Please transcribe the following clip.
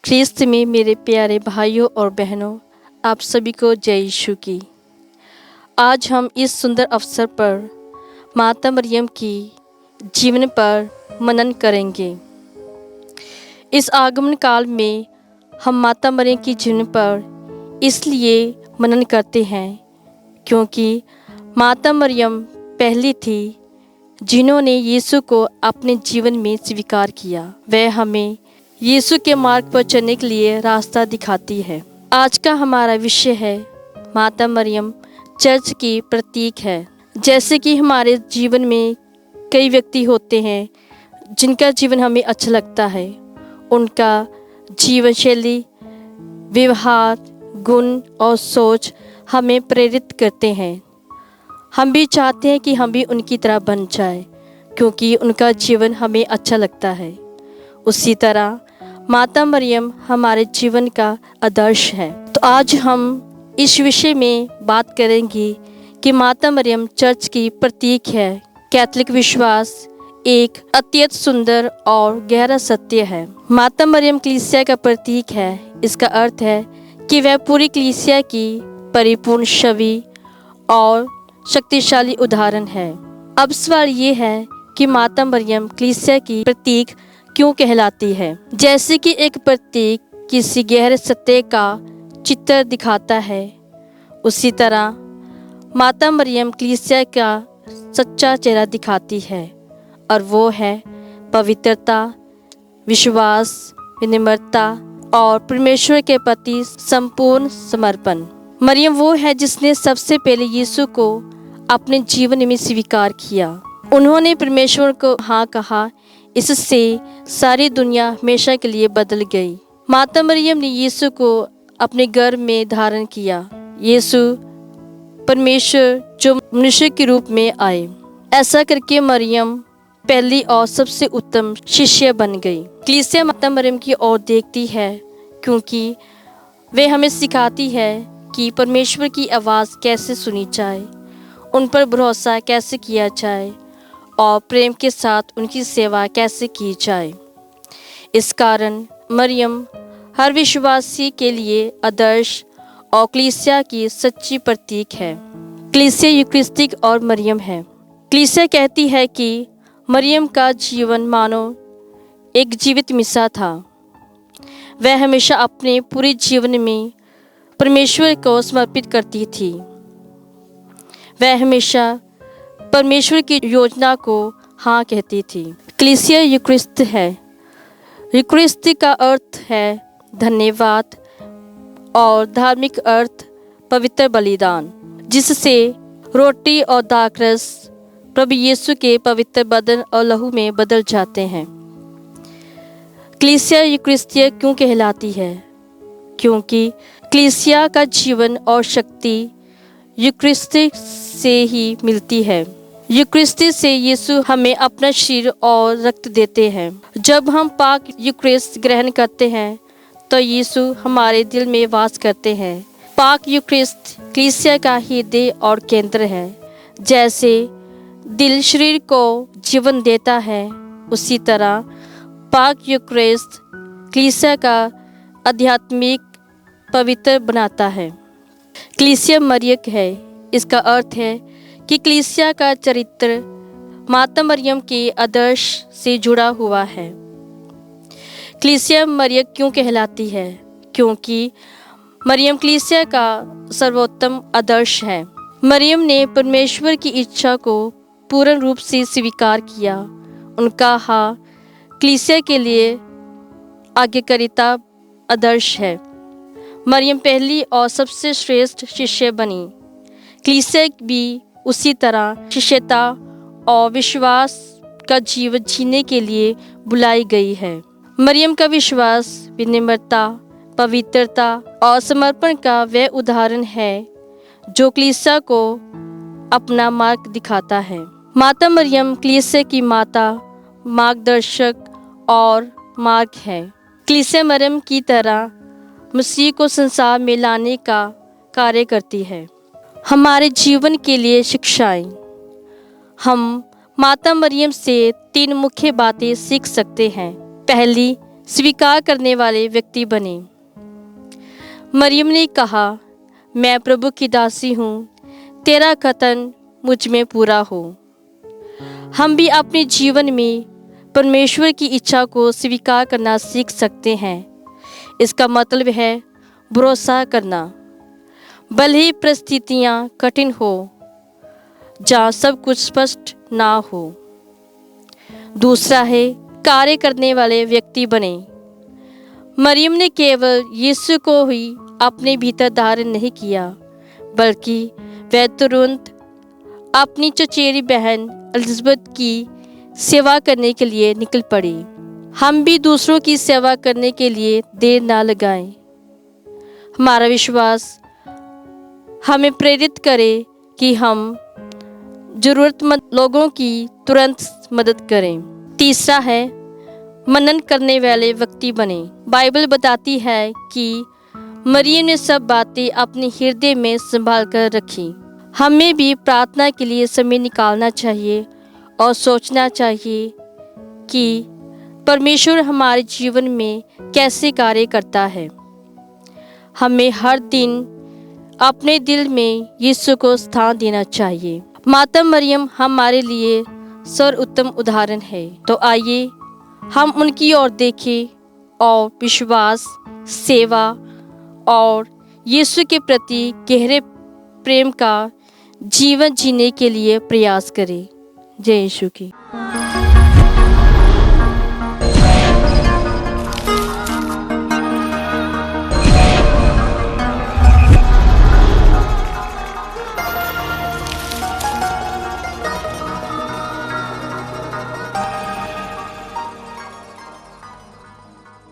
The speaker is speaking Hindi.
ख्रीस्त में मेरे प्यारे भाइयों और बहनों, आप सभी को जय यीशु की। आज हम इस सुंदर अवसर पर माता मरियम की जीवन पर मनन करेंगे। इस आगमन काल में हम माता मरियम की जीवन पर इसलिए मनन करते हैं क्योंकि माता मरियम पहली थी जिन्होंने यीशु को अपने जीवन में स्वीकार किया। वह हमें यीशु के मार्ग पर चलने के लिए रास्ता दिखाती है। आज का हमारा विषय है माता मरियम चर्च की प्रतीक है। जैसे कि हमारे जीवन में कई व्यक्ति होते हैं जिनका जीवन हमें अच्छा लगता है। उनका जीवन शैली, व्यवहार, गुण और सोच हमें प्रेरित करते हैं। हम भी चाहते हैं कि हम भी उनकी तरह बन जाए क्योंकि उनका जीवन हमें अच्छा लगता है। उसी तरह माता मरियम हमारे जीवन का आदर्श है। तो आज हम इस विषय में बात करेंगे कि माता मरियम चर्च की प्रतीक है। कैथोलिक विश्वास एक अत्यंत सुंदर और गहरा सत्य है। माता मरियम कलीसिया का प्रतीक है। इसका अर्थ है कि वह पूरी कलीसिया की परिपूर्ण छवि और शक्तिशाली उदाहरण है। अब सवाल ये है कि माता मरियम कलीसिया की प्रतीक क्यों कहलाती है। जैसे कि एक प्रतीक किसी गहरे सत्य का चित्र दिखाता है, उसी तरह माता मरियम कलीसिया का सच्चा चेहरा दिखाती है और वो है पवित्रता, विश्वास, विनम्रता और परमेश्वर के प्रति संपूर्ण समर्पण। मरियम वो है जिसने सबसे पहले यीशु को अपने जीवन में स्वीकार किया। उन्होंने परमेश्वर को हाँ कहा, इससे सारी दुनिया हमेशा के लिए बदल गई। माता मरियम ने यीशु को अपने गर्भ में धारण किया। यीशु परमेश्वर जो मनुष्य के रूप में आए। ऐसा करके मरियम पहली और सबसे उत्तम शिष्य बन गई। कलीसिया माता मरियम की ओर देखती है क्योंकि वे हमें सिखाती है कि परमेश्वर की आवाज़ कैसे सुनी जाए, उन पर भरोसा कैसे किया जाए और प्रेम के साथ उनकी सेवा कैसे की जाए। इस कारण मरियम हर विश्वासी के लिए आदर्श और कलीसिया की सच्ची प्रतीक है। कलीसिया यूकरिस्टिक और मरियम है। कलीसिया कहती है कि मरियम का जीवन मानो एक जीवित मिसा था। वह हमेशा अपने पूरे जीवन में परमेश्वर को समर्पित करती थी। वह हमेशा परमेश्वर की योजना को हाँ कहती थी। कलीसिया यूकरिस्ट है। यूकरिस्ट का अर्थ है धन्यवाद और धार्मिक अर्थ पवित्र बलिदान, जिससे रोटी और दाखरस प्रभु यीशु के पवित्र बदन और लहू में बदल जाते हैं। कलीसिया यूकरिस्तीय क्यों कहलाती है? क्योंकि कलीसिया का जीवन और शक्ति यूकरिस्ती से ही मिलती है। यूकरिस्ती से यीशु हमें अपना शरीर और रक्त देते हैं। जब हम पाक यूकरिस्ट ग्रहण करते हैं तो यीशु हमारे दिल में वास करते हैं। पाक यूकरिस्ट कलीसिया का हृदय और केंद्र है। जैसे दिल शरीर को जीवन देता है, उसी तरह पाक यूकरिस्ट कलीसिया का आध्यात्मिक पवित्र बनाता है। कलीसिया मरियम है। इसका अर्थ है कि कलीसिया का चरित्र माता मरियम के आदर्श से जुड़ा हुआ है। कलीसिया मरियम क्यों कहलाती है? क्योंकि मरियम कलीसिया का सर्वोत्तम आदर्श है। मरियम ने परमेश्वर की इच्छा को पूर्ण रूप से स्वीकार किया। उनका हाँ कलीसिया के लिए आज्ञाकारिता आदर्श है। मरियम पहली और सबसे श्रेष्ठ शिष्य बनी। कलीसिया भी उसी तरह शिष्यता और विश्वास का जीवन जीने के लिए बुलाई गई है। मरियम का विश्वास, विनम्रता, पवित्रता और समर्पण का वह उदाहरण है जो कलीसिया को अपना मार्ग दिखाता है। माता मरियम कलीसिया की माता, मार्गदर्शक और मार्ग है। कलीसिया मरियम की तरह मसीह को संसार में लाने का कार्य करती है। हमारे जीवन के लिए शिक्षाएं। हम माता मरियम से 3 मुख्य बातें सीख सकते हैं। पहली, स्वीकार करने वाले व्यक्ति बने। मरियम ने कहा, मैं प्रभु की दासी हूँ, तेरा कथन मुझ में पूरा हो। हम भी अपने जीवन में परमेश्वर की इच्छा को स्वीकार करना सीख सकते हैं। इसका मतलब है भरोसा करना, भले ही परिस्थितियाँ कठिन हो, जहाँ सब कुछ स्पष्ट ना हो। दूसरा है कार्य करने वाले व्यक्ति बने। मरियम ने केवल यीशु को ही अपने भीतर धारण नहीं किया, बल्कि वह तुरंत अपनी चचेरी बहन एलिज़ाबेथ की सेवा करने के लिए निकल पड़ी। हम भी दूसरों की सेवा करने के लिए देर ना लगाएं। हमारा विश्वास हमें प्रेरित करे कि हम ज़रूरतमंद लोगों की तुरंत मदद करें। तीसरा है मनन करने वाले व्यक्ति बने। बाइबल बताती है कि मरियम ने सब बातें अपने हृदय में संभाल कर रखी। हमें भी प्रार्थना के लिए समय निकालना चाहिए और सोचना चाहिए कि परमेश्वर हमारे जीवन में कैसे कार्य करता है। हमें हर दिन अपने दिल में यीशु को स्थान देना चाहिए। माता मरियम हमारे लिए सर्वोत्तम उदाहरण है। तो आइए हम उनकी ओर देखें और विश्वास, सेवा और यीशु के प्रति गहरे प्रेम का जीवन जीने के लिए प्रयास करें। जय यीशु की।